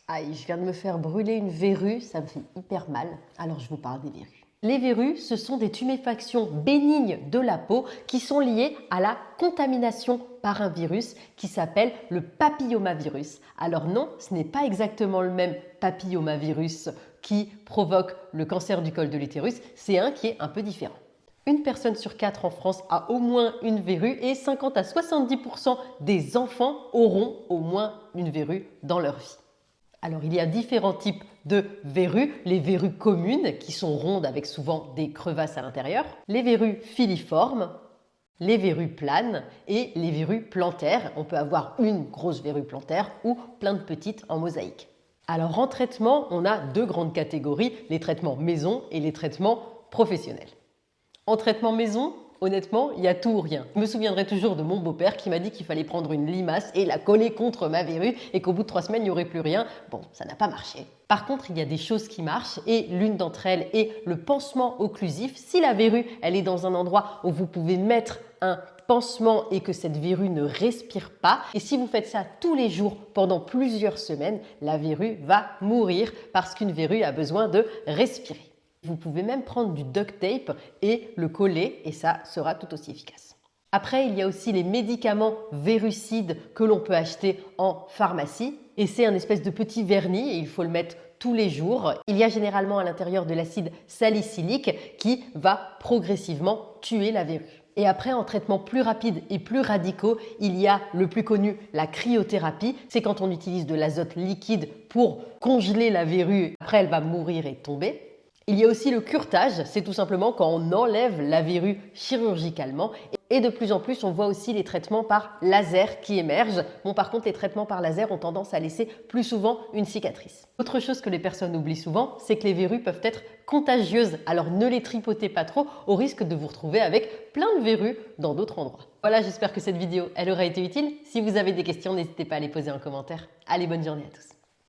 Aïe, je viens de me faire brûler une verrue, ça me fait hyper mal. Alors je vous parle des verrues. Les verrues, ce sont des tuméfactions bénignes de la peau qui sont liées à la contamination par un virus qui s'appelle le papillomavirus. Alors non, ce n'est pas exactement le même papillomavirus qui provoque le cancer du col de l'utérus, c'est un qui est un peu différent. Une personne sur 4 en France a au moins une verrue et 50 à 70% des enfants auront au moins une verrue dans leur vie. Alors il y a différents types de verrues, les verrues communes qui sont rondes avec souvent des crevasses à l'intérieur, les verrues filiformes, les verrues planes et les verrues plantaires. On peut avoir une grosse verrue plantaire ou plein de petites en mosaïque. Alors en traitement, on a deux grandes catégories, les traitements maison et les traitements professionnels. En traitement maison, honnêtement, il y a tout ou rien. Je me souviendrai toujours de mon beau-père qui m'a dit qu'il fallait prendre une limace et la coller contre ma verrue et qu'au bout de 3 semaines, il n'y aurait plus rien. Bon, ça n'a pas marché. Par contre, il y a des choses qui marchent et l'une d'entre elles est le pansement occlusif. Si la verrue, elle est dans un endroit où vous pouvez mettre un pansement et que cette verrue ne respire pas, et si vous faites ça tous les jours pendant plusieurs semaines, la verrue va mourir parce qu'une verrue a besoin de respirer. Vous pouvez même prendre du duct tape et le coller et ça sera tout aussi efficace. Après, il y a aussi les médicaments verrucides que l'on peut acheter en pharmacie et c'est un espèce de petit vernis et il faut le mettre tous les jours. Il y a généralement à l'intérieur de l'acide salicylique qui va progressivement tuer la verrue. Et après, en traitement plus rapide et plus radicaux, il y a le plus connu, la cryothérapie. C'est quand on utilise de l'azote liquide pour congeler la verrue. Après, elle va mourir et tomber. Il y a aussi le curetage, c'est tout simplement quand on enlève la verrue chirurgicalement. Et de plus en plus, on voit aussi les traitements par laser qui émergent. Bon, par contre, les traitements par laser ont tendance à laisser plus souvent une cicatrice. Autre chose que les personnes oublient souvent, c'est que les verrues peuvent être contagieuses. Alors ne les tripotez pas trop au risque de vous retrouver avec plein de verrues dans d'autres endroits. Voilà, j'espère que cette vidéo, elle aura été utile. Si vous avez des questions, n'hésitez pas à les poser en commentaire. Allez, bonne journée à tous.